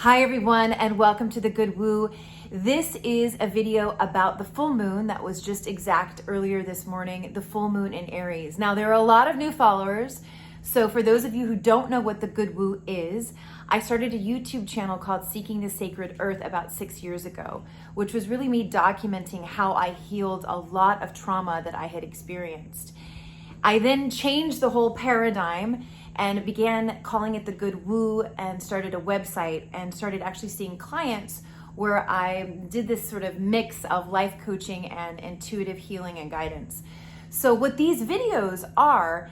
Hi everyone, and welcome to the Good Woo. This is a video about the full moon that was just exact earlier this morning, the full moon in Aries. Now, there are a lot of new followers, so for those of you who don't know what the Good Woo is, I started a YouTube channel called Seeking the Sacred Earth about 6 years ago, which was really me documenting how I healed a lot of trauma that I had experienced. I then changed the whole paradigm and began calling it the Good Woo and started a website and started actually seeing clients where I did this sort of mix of life coaching and intuitive healing and guidance. So what these videos are,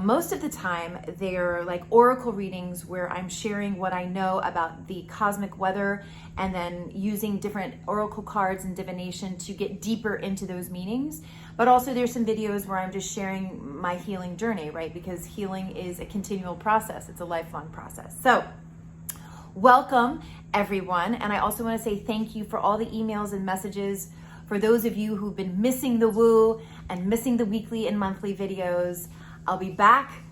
most of the time, they're like oracle readings where I'm sharing what I know about the cosmic weather and then using different oracle cards and divination to get deeper into those meanings. But also there's some videos where I'm just sharing my healing journey, right? Because healing is a continual process. It's a lifelong process. So welcome everyone. And I also want to say thank you for all the emails and messages for those of you who've been missing the woo and missing the weekly and monthly videos. I'll be back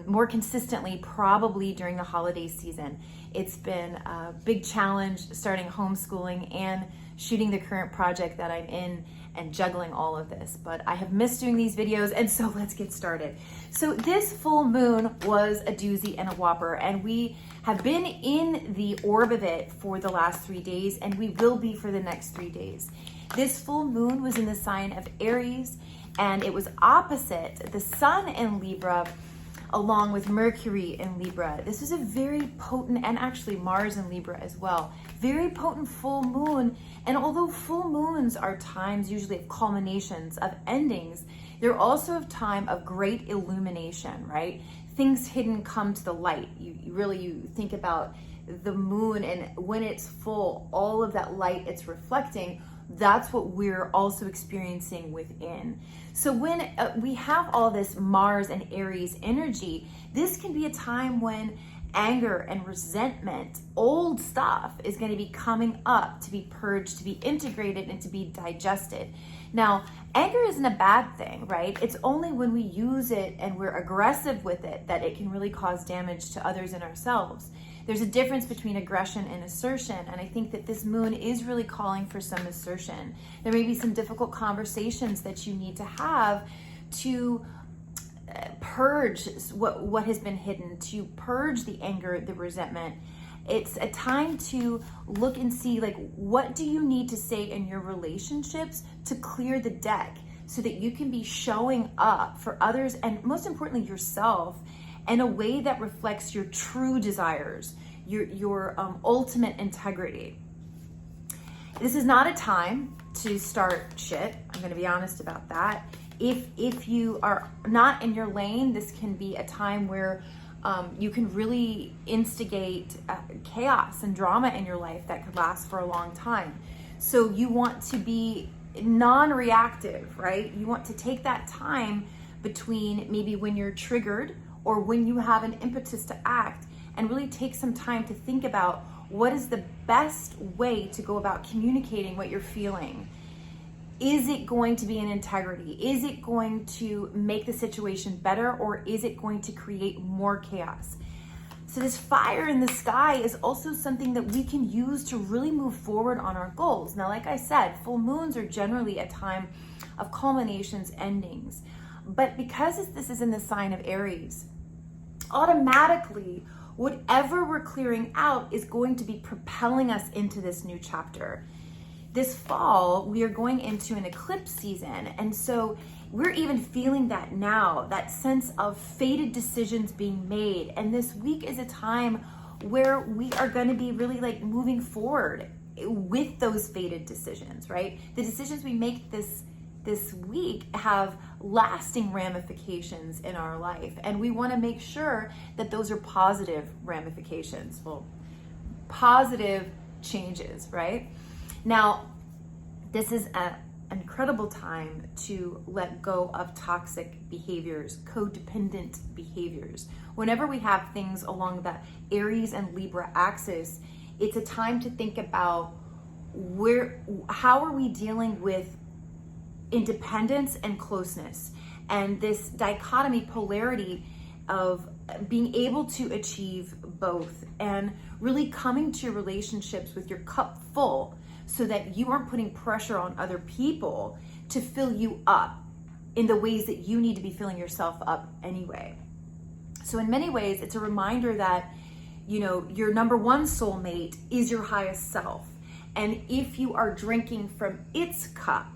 more consistently probably during the holiday season. It's been a big challenge starting homeschooling and shooting the current project that I'm in and juggling all of this, but I have missed doing these videos, and so let's get started. So this full moon was a doozy and a whopper, and we have been in the orb of it for the last 3 days, and we will be for the next 3 days. This full moon was in the sign of Aries, and it was opposite the sun in Libra, along with Mercury in Libra. This is a very potent, and actually Mars in Libra as well, very potent full moon. And although full moons are times usually of culminations, of endings, they're also a time of great illumination, right? Things hidden come to the light. You think about the moon, and when it's full, all of that light it's reflecting, that's what we're also experiencing within. So when we have all this Mars and Aries energy, this can be a time when anger and resentment, old stuff, is going to be coming up to be purged, to be integrated, and to be digested. Now, anger isn't a bad thing, right? It's only when we use it and we're aggressive with it that it can really cause damage to others and ourselves. There's a difference between aggression and assertion, and I think that this moon is really calling for some assertion. There may be some difficult conversations that you need to have to purge what has been hidden, to purge the anger, the resentment. It's a time to look and see, like, what do you need to say in your relationships to clear the deck so that you can be showing up for others and, most importantly, yourself in a way that reflects your true desires, your ultimate integrity. This is not a time to start shit. I'm going to be honest about that. If you are not in your lane, this can be a time where you can really instigate chaos and drama in your life that could last for a long time. So you want to be non-reactive, right? You want to take that time between maybe when you're triggered or when you have an impetus to act, and really take some time to think about what is the best way to go about communicating what you're feeling. Is it going to be in integrity? Is it going to make the situation better, or is it going to create more chaos? So this fire in the sky is also something that we can use to really move forward on our goals. Now, like I said, full moons are generally a time of culminations, endings. But because this is in the sign of Aries, automatically, whatever we're clearing out is going to be propelling us into this new chapter. This fall, we are going into an eclipse season. And so we're even feeling that now, that sense of fated decisions being made. And this week is a time where we are going to be really like moving forward with those fated decisions, right? The decisions we make this week have lasting ramifications in our life, and we want to make sure that those are positive ramifications, positive changes, right? Now, this is an incredible time to let go of toxic behaviors, codependent behaviors. Whenever we have things along the Aries and Libra axis, it's a time to think about how are we dealing with independence and closeness, and this dichotomy, polarity of being able to achieve both and really coming to your relationships with your cup full so that you aren't putting pressure on other people to fill you up in the ways that you need to be filling yourself up anyway. So in many ways, it's a reminder that, you know, your number one soulmate is your highest self. And if you are drinking from its cup,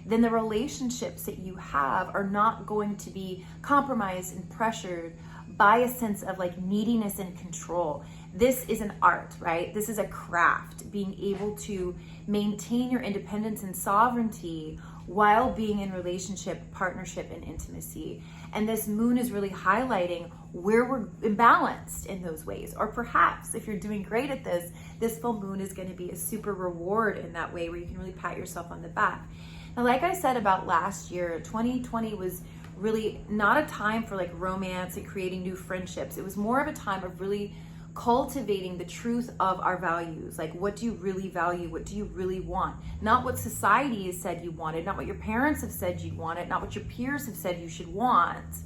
then the relationships that you have are not going to be compromised and pressured by a sense of like neediness and control. This is an art, right? This is a craft, being able to maintain your independence and sovereignty while being in relationship, partnership, and intimacy. And this moon is really highlighting where we're imbalanced in those ways. Or perhaps if you're doing great at this full moon is going to be a super reward in that way where you can really pat yourself on the back. Now, like I said about last year, 2020 was really not a time for like romance and creating new friendships. It was more of a time of really cultivating the truth of our values. Like, what do you really value? What do you really want? Not what society has said you wanted, not what your parents have said you wanted, not what your peers have said you should want,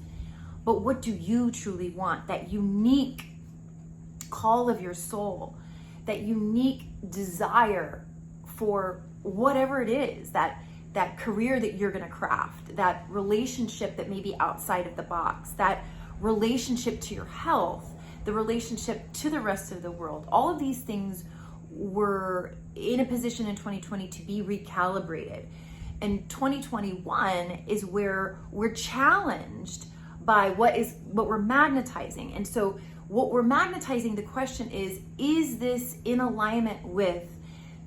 but what do you truly want? That unique call of your soul, that unique desire for whatever it is, that career that you're going to craft, that relationship that may be outside of the box, that relationship to your health, the relationship to the rest of the world. All of these things were in a position in 2020 to be recalibrated. And 2021 is where we're challenged by what we're magnetizing. And so what we're magnetizing, the question is this in alignment with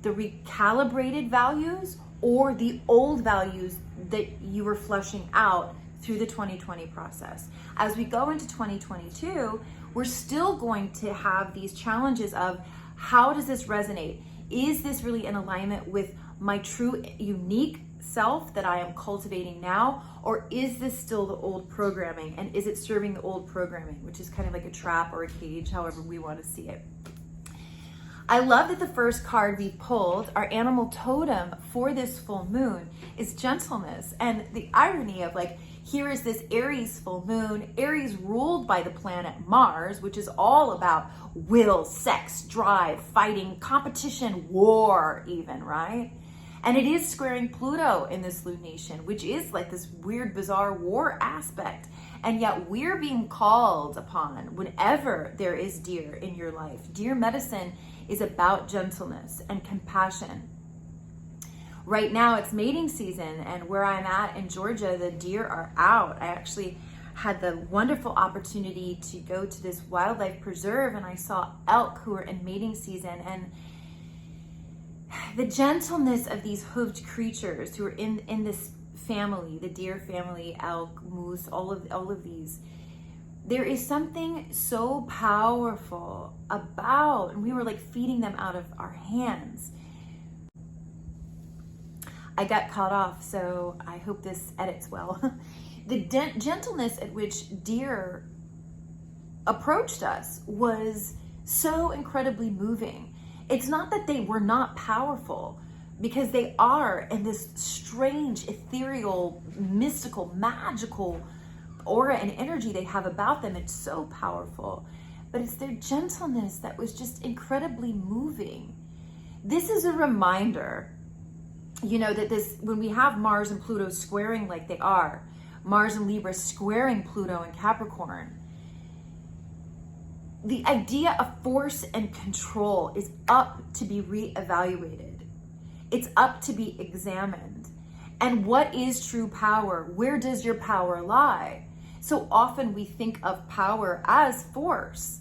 the recalibrated values or the old values that you were flushing out through the 2020 process? As we go into 2022, we're still going to have these challenges of how does this resonate? Is this really in alignment with my true unique self that I am cultivating now? Or is this still the old programming? And is it serving the old programming, which is kind of like a trap or a cage, however we want to see it. I love that the first card we pulled, our animal totem for this full moon, is gentleness. And the irony of like, here is this Aries full moon, Aries ruled by the planet Mars, which is all about will, sex, drive, fighting, competition, war even, right? And it is squaring Pluto in this lunation, which is like this weird, bizarre war aspect. And yet we're being called upon whenever there is deer in your life. Deer medicine is about gentleness and compassion. Right now it's mating season, and where I'm at in Georgia, the deer are out. I actually had the wonderful opportunity to go to this wildlife preserve, and I saw elk who are in mating season. And the gentleness of these hooved creatures who are in this family, the deer family, elk, moose, all of these, there is something so powerful about, and we were like feeding them out of our hands. I got caught off, so I hope this edits well. The gentleness at which deer approached us was so incredibly moving. It's not that they were not powerful, because they are in this strange, ethereal, mystical, magical aura and energy they have about them. It's so powerful, but it's their gentleness that was just incredibly moving. This is a reminder, you know, that when we have Mars and Pluto squaring like they are, Mars and Libra squaring Pluto and Capricorn, the idea of force and control is up to be reevaluated. It's up to be examined. And what is true power? Where does your power lie? So often we think of power as force,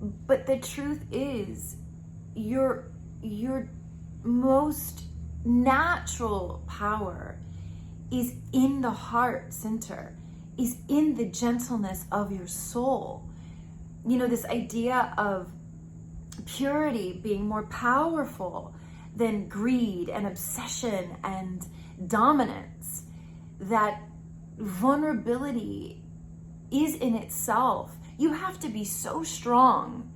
but the truth is your most natural power is in the heart center, is in the gentleness of your soul. You know, this idea of purity being more powerful than greed and obsession and dominance, that vulnerability is in itself. You have to be so strong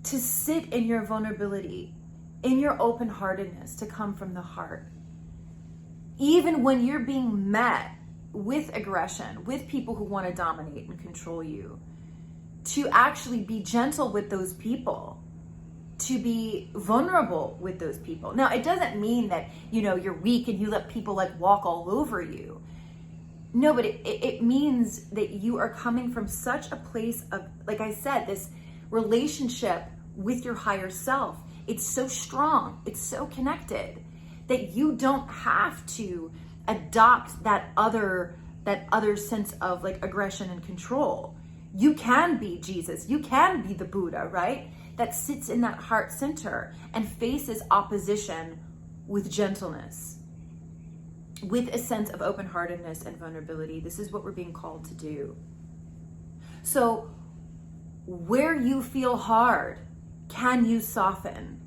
to sit in your vulnerability, in your open-heartedness, to come from the heart. Even when you're being met with aggression, with people who want to dominate and control you, to actually be gentle with those people, to be vulnerable with those people. Now, it doesn't mean that, you're weak and you let people like walk all over you. No, but it means that you are coming from such a place of, like I said, this relationship with your higher self. It's so strong, it's so connected that you don't have to adopt that other sense of like aggression and control. You can be Jesus, you can be the Buddha, right? That sits in that heart center and faces opposition with gentleness, with a sense of open-heartedness and vulnerability. This is what we're being called to do. So where you feel hard, can you soften?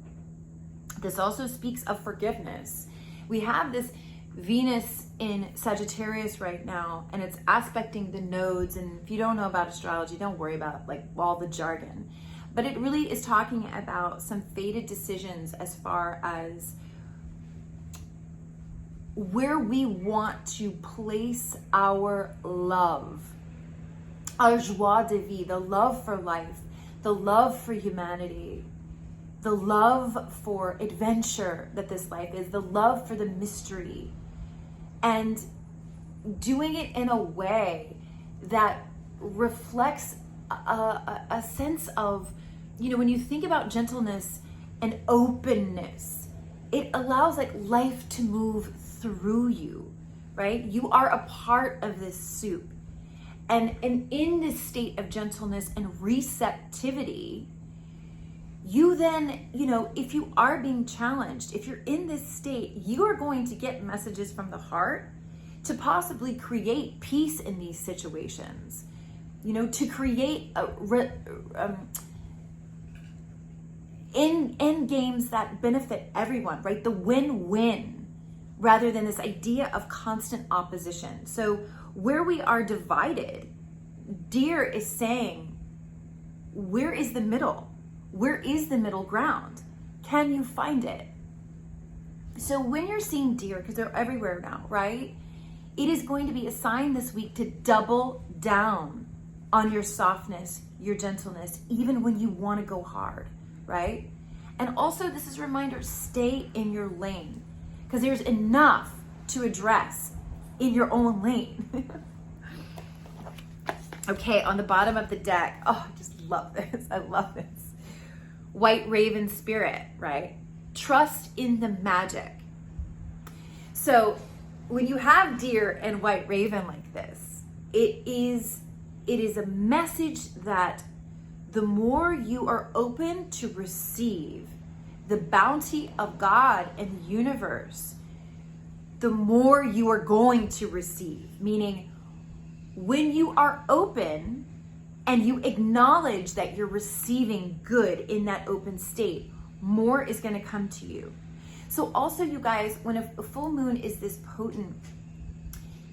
This also speaks of forgiveness. We have this Venus in Sagittarius right now, and it's aspecting the nodes. And if you don't know about astrology, don't worry about like all the jargon. But it really is talking about some fated decisions as far as where we want to place our love, our joie de vivre, the love for life, the love for humanity, the love for adventure that this life is, the love for the mystery, and doing it in a way that reflects a sense of, when you think about gentleness and openness, it allows like life to move through you, right? You are a part of this soup. And in this state of gentleness and receptivity, you then, if you are being challenged, if you're in this state, you are going to get messages from the heart to possibly create peace in these situations, to create end games that benefit everyone, right? The win-win, rather than this idea of constant opposition. So where we are divided, Deer is saying, where is the middle? Where is the middle ground? Can you find it? So when you're seeing Deer, because they're everywhere now, right? It is going to be a sign this week to double down on your softness, your gentleness, even when you want to go hard, right? And also this is a reminder, stay in your lane, because there's enough to address in your own lane. Okay, on the bottom of the deck, oh, I just love this. I love this. White Raven Spirit, right? Trust in the magic. So when you have Deer and White Raven like this, it is a message that the more you are open to receive the bounty of God and the universe, the more you are going to receive. Meaning, when you are open and you acknowledge that you're receiving good in that open state, more is going to come to you. So also, you guys, when a full moon is this potent,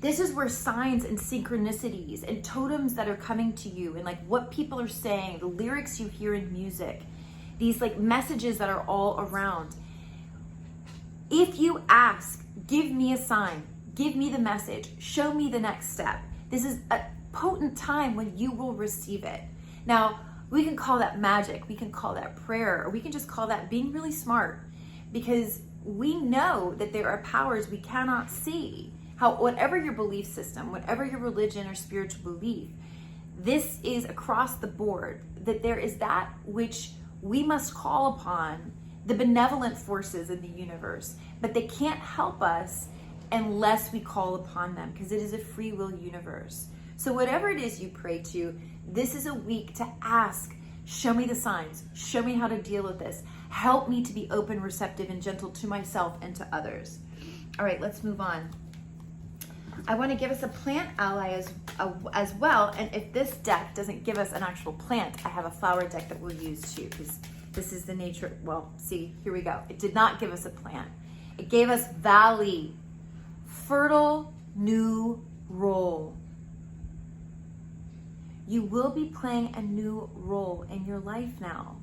this is where signs and synchronicities and totems that are coming to you, and like what people are saying, the lyrics you hear in music, these like messages that are all around. If you ask, give me a sign, give me the message, show me the next step, this is a potent time when you will receive it. Now, we can call that magic, we can call that prayer, or we can just call that being really smart, because we know that there are powers we cannot see. Whatever your belief system, whatever your religion or spiritual belief, this is across the board, that there is that which we must call upon, the benevolent forces in the universe, but they can't help us unless we call upon them, because it is a free will universe. So whatever it is you pray to, this is a week to ask, show me the signs, show me how to deal with this, help me to be open, receptive, and gentle to myself and to others. All right, let's move on. I want to give us a plant ally as well, and if this deck doesn't give us an actual plant, I have a flower deck that we'll use too, because this is the nature. Well, see, here we go. It did not give us a plant. It gave us valley, fertile new role. You will be playing a new role in your life now.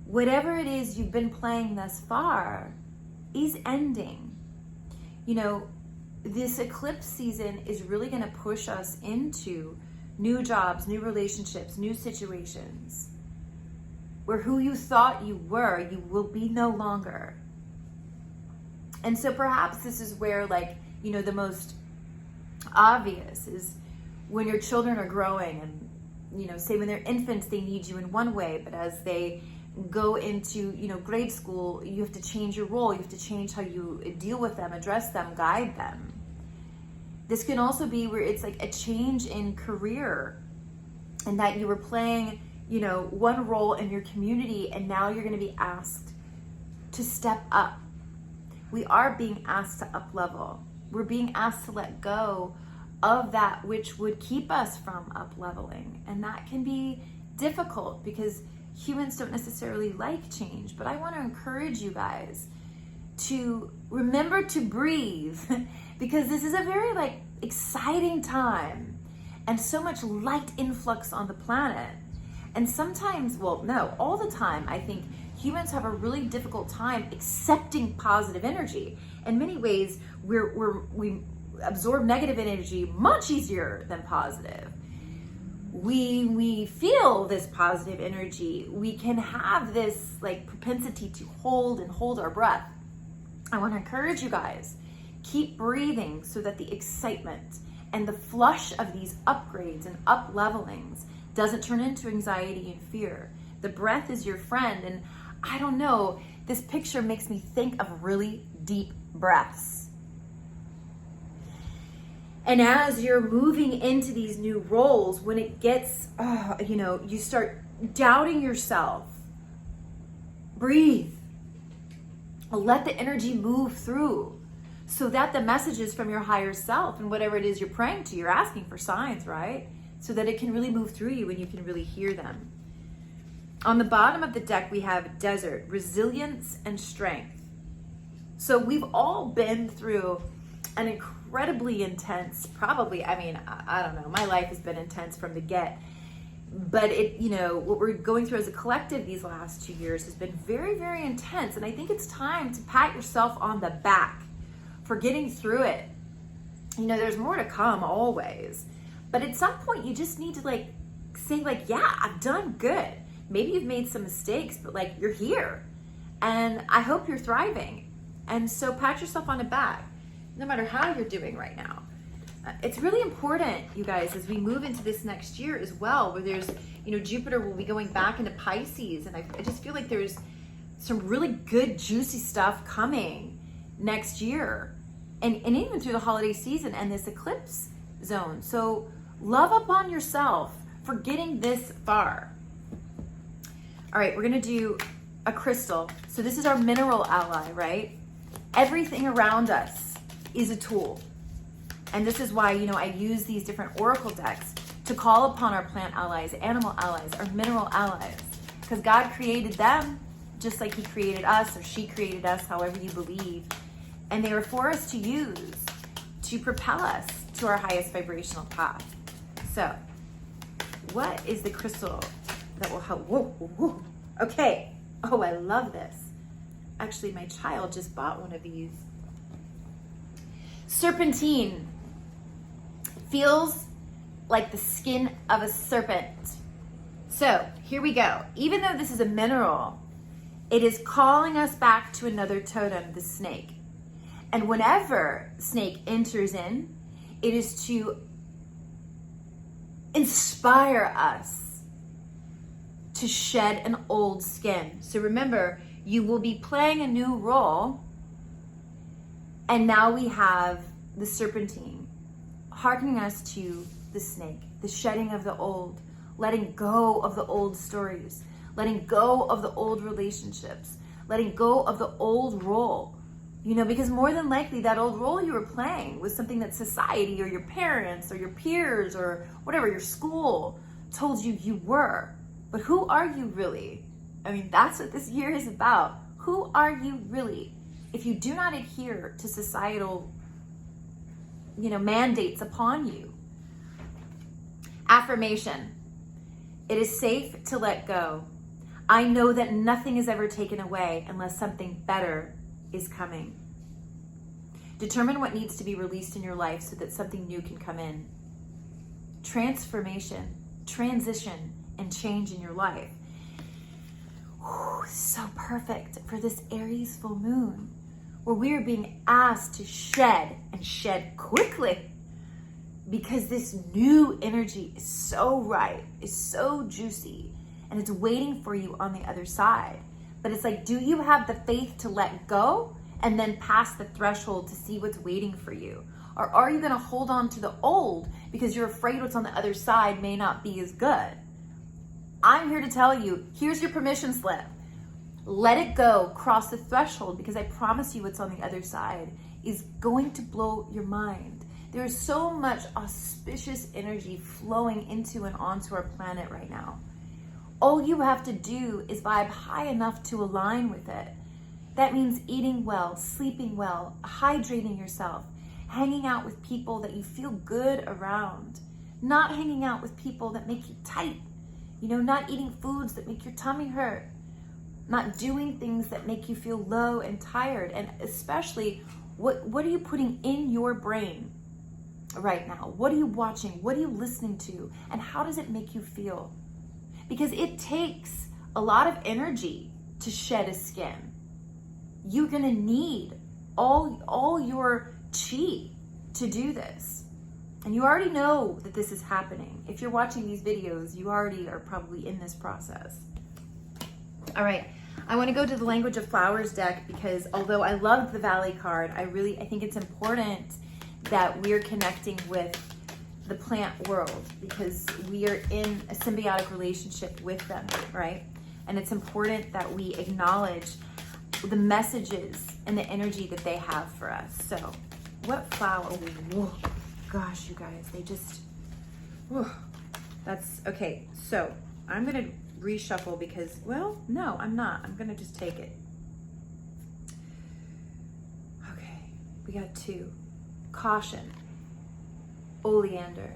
Whatever it is you've been playing thus far is ending. This eclipse season is really going to push us into new jobs, new relationships, new situations, where who you thought you were, you will be no longer. And so perhaps this is where, like, you know, the most obvious is when your children are growing and, you know, say when they're infants, they need you in one way, but as they go into, you know, grade school, you have to change your role. You have to change how you deal with them, address them, guide them. This can also be where it's like a change in career, and that you were playing, you know, one role in your community, and now you're going to be asked to step up. We are being asked to up level. We're being asked to let go of that which would keep us from up leveling. And that can be difficult because humans don't necessarily like change. But I want to encourage you guys to remember to breathe because this is a very like exciting time and so much light influx on the planet. And sometimes, well, no, all the time, I think humans have a really difficult time accepting positive energy. In many ways, we absorb negative energy much easier than positive. We feel this positive energy. We can have this like propensity to hold our breath. I want to encourage you guys, keep breathing so that the excitement and the flush of these upgrades and up levelings doesn't turn into anxiety and fear. The breath is your friend. And I don't know, this picture makes me think of really deep breaths. And as you're moving into these new roles, when it gets, you know, you start doubting yourself, breathe. Let the energy move through so that the messages from your higher self and whatever it is you're praying to, you're asking for signs, right? So that it can really move through you and you can really hear them. On the bottom of the deck, we have desert, resilience, and strength. So we've all been through an incredibly intense, probably, I mean, I don't know, my life has been intense from the get, but it, you know, what we're going through as a collective these last 2 years has been very, very intense. And I think it's time to pat yourself on the back for getting through it. You know, there's more to come always, but at some point you just need to like say like, yeah, I've done good. Maybe you've made some mistakes, but like you're here and I hope you're thriving. And so pat yourself on the back, no matter how you're doing right now. It's really important, you guys, as we move into this next year as well, where there's, you know, Jupiter will be going back into Pisces. And I just feel like there's some really good, juicy stuff coming next year and even through the holiday season and this eclipse zone. So love upon yourself for getting this far. All right, we're gonna do a crystal. So this is our mineral ally, right? Everything around us is a tool. And this is why, you know, I use these different oracle decks to call upon our plant allies, animal allies, our mineral allies. Because God created them just like he created us, or she created us, however you believe. And they are for us to use to propel us to our highest vibrational path. So what is the crystal that will help? Whoa, whoa, whoa. Okay. Oh, I love this. Actually, my child just bought one of these. Serpentine feels like the skin of a serpent. So here we go. Even though this is a mineral, it is calling us back to another totem, the snake. And whenever snake enters in, it is to inspire us to shed an old skin. So remember, you will be playing a new role. And now we have the serpentine, hearkening us to the snake, the shedding of the old, letting go of the old stories, letting go of the old relationships, letting go of the old role. You know, because more than likely that old role you were playing was something that society or your parents or your peers or whatever, your school told you you were. But who are you really? I mean, that's what this year is about. Who are you really? If you do not adhere to societal, you know, mandates upon you. Affirmation. It is safe to let go. I know that nothing is ever taken away unless something better is coming. Determine what needs to be released in your life so that something new can come in. transformation, transition, and change in your life. Whew, so perfect for this Aries full moon, where we are being asked to shed and shed quickly, because this new energy is so right, is so juicy, and it's waiting for you on the other side. But it's like, do you have the faith to let go and then pass the threshold to see what's waiting for you? Or are you going to hold on to the old because you're afraid what's on the other side may not be as good? I'm here to tell you, here's your permission slip. Let it go, cross the threshold, because I promise you what's on the other side is going to blow your mind. There is so much auspicious energy flowing into and onto our planet right now. All you have to do is vibe high enough to align with it. That means eating well, sleeping well, hydrating yourself, hanging out with people that you feel good around, not hanging out with people that make you tight. Not eating foods that make your tummy hurt, not doing things that make you feel low and tired. And especially, what are you putting in your brain right now? What are you watching? What are you listening to? And how does it make you feel? Because it takes a lot of energy to shed a skin. You're gonna need all your chi to do this. And you already know that this is happening. If you're watching these videos, you already are probably in this process. All right, I want to go to the Language of Flowers deck, because although I love the Valley card, I think it's important that we're connecting with the plant world, because we are in a symbiotic relationship with them, right? And it's important that we acknowledge the messages and the energy that they have for us. So what flower? Whoa. Gosh, you guys, they just, that's, okay, so I'm going to reshuffle because, well, no, I'm not. I'm going to just take it. Okay, we got 2. Caution, oleander.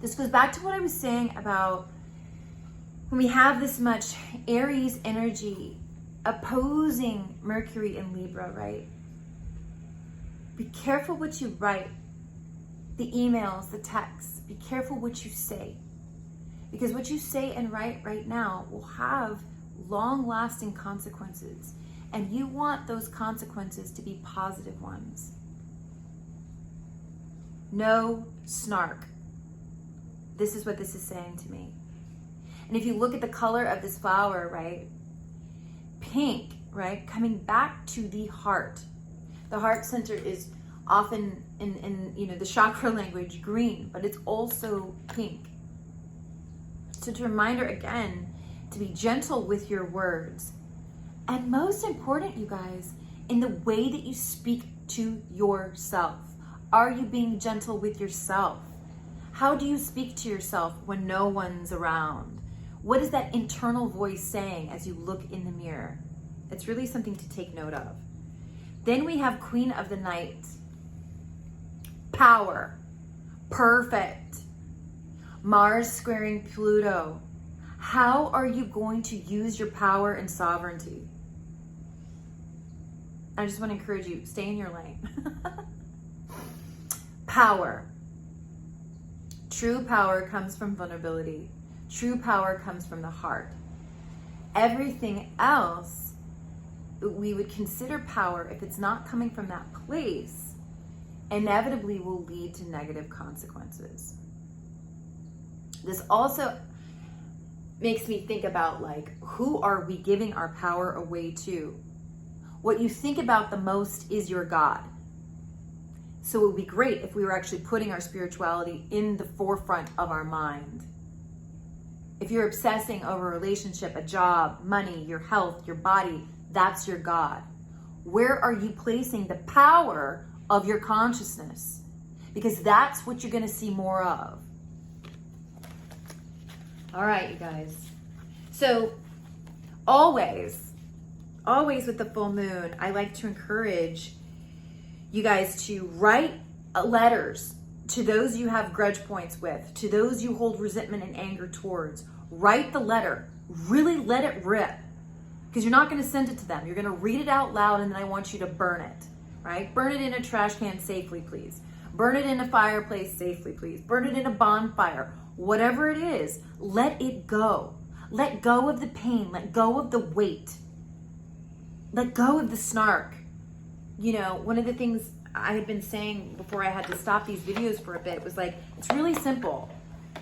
This goes back to what I was saying about when we have this much Aries energy opposing Mercury in Libra, right? Be careful what you write, the emails, the texts. Be careful what you say, because what you say and write right now will have long-lasting consequences, and you want those consequences to be positive ones. No snark. This is what this is saying to me. And if you look at the color of this flower, right? Pink, right? Coming back to the heart. The heart center is often in the chakra language green, but it's also pink. So it's a reminder again to be gentle with your words. And most important, you guys, in the way that you speak to yourself. Are you being gentle with yourself? How do you speak to yourself when no one's around? What is that internal voice saying as you look in the mirror? It's really something to take note of. Then we have Queen of the Night. Power. Perfect. Mars squaring Pluto. How are you going to use your power and sovereignty? I just want to encourage you, stay in your lane. Power. True power comes from vulnerability. True power comes from the heart. Everything else we would consider power, if it's not coming from that place, inevitably will lead to negative consequences. This also makes me think about, like, who are we giving our power away to? What you think about the most is your God. So it would be great if we were actually putting our spirituality in the forefront of our mind. If you're obsessing over a relationship, a job, money, your health, your body, that's your God. Where are you placing the power of your consciousness? Because that's what you're going to see more of. All right, you guys. So always with the full moon, I like to encourage you guys to write letters to those you have grudge points with, to those you hold resentment and anger towards. Write the letter. Really let it rip. Because you're not going to send it to them. You're going to read it out loud, and then I want you to burn it, right? Burn it in a trash can safely, please. Burn it in a fireplace safely, please. Burn it in a bonfire. Whatever it is, let it go. Let go of the pain. Let go of the weight. Let go of the snark. You know, one of the things I had been saying before I had to stop these videos for a bit was like, it's really simple.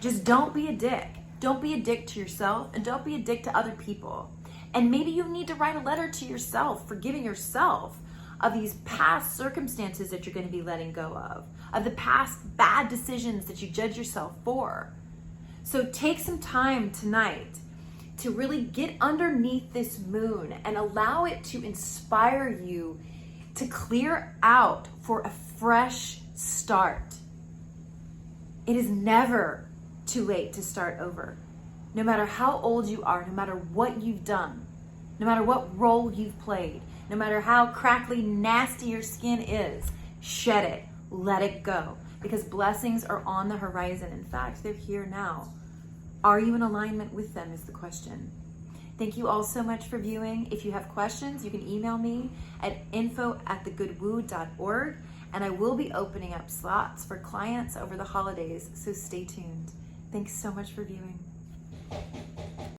Just don't be a dick. Don't be a dick to yourself, and don't be a dick to other people. And maybe you need to write a letter to yourself, forgiving yourself of these past circumstances that you're going to be letting go of the past bad decisions that you judge yourself for. So take some time tonight to really get underneath this moon and allow it to inspire you to clear out for a fresh start. It is never too late to start over. No matter how old you are, no matter what you've done, no matter what role you've played, no matter how crackly, nasty your skin is, shed it, let it go, because blessings are on the horizon. In fact, they're here now. Are you in alignment with them is the question. Thank you all so much for viewing. If you have questions, you can email me at info@thegoodwoo.org, and I will be opening up slots for clients over the holidays, so stay tuned. Thanks so much for viewing.